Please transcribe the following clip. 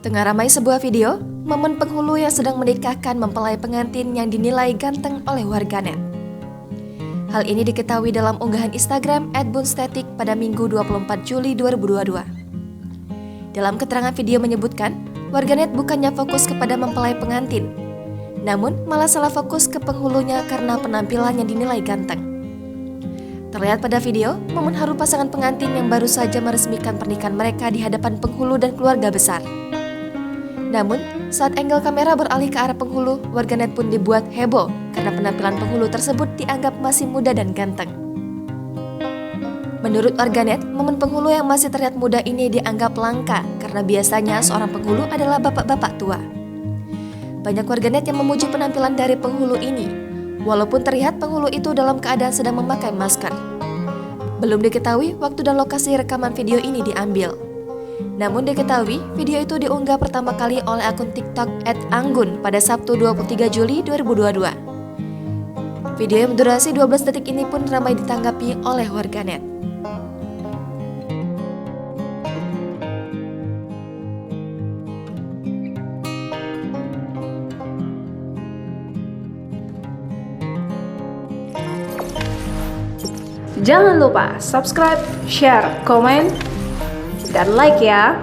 Tengah ramai sebuah video, momen penghulu yang sedang menikahkan mempelai pengantin yang dinilai ganteng oleh warganet. Hal ini diketahui dalam unggahan Instagram @bunstetik pada Minggu 24 Juli 2022. Dalam keterangan video menyebutkan, warganet bukannya fokus kepada mempelai pengantin, namun malah salah fokus ke penghulunya karena penampilan yang dinilai ganteng. Terlihat pada video, momen haru pasangan pengantin yang baru saja meresmikan pernikahan mereka di hadapan penghulu dan keluarga besar. Namun, saat angle kamera beralih ke arah penghulu, warganet pun dibuat heboh karena penampilan penghulu tersebut dianggap masih muda dan ganteng. Menurut warganet, momen penghulu yang masih terlihat muda ini dianggap langka karena biasanya seorang penghulu adalah bapak-bapak tua. Banyak warganet yang memuji penampilan dari penghulu ini, walaupun terlihat penghulu itu dalam keadaan sedang memakai masker. Belum diketahui waktu dan lokasi rekaman video ini diambil. Namun diketahui, video itu diunggah pertama kali oleh akun TikTok @anggun pada Sabtu 23 Juli 2022. Video yang berdurasi 12 detik ini pun ramai ditanggapi oleh warganet. Jangan lupa subscribe, share, komen, dan like ya.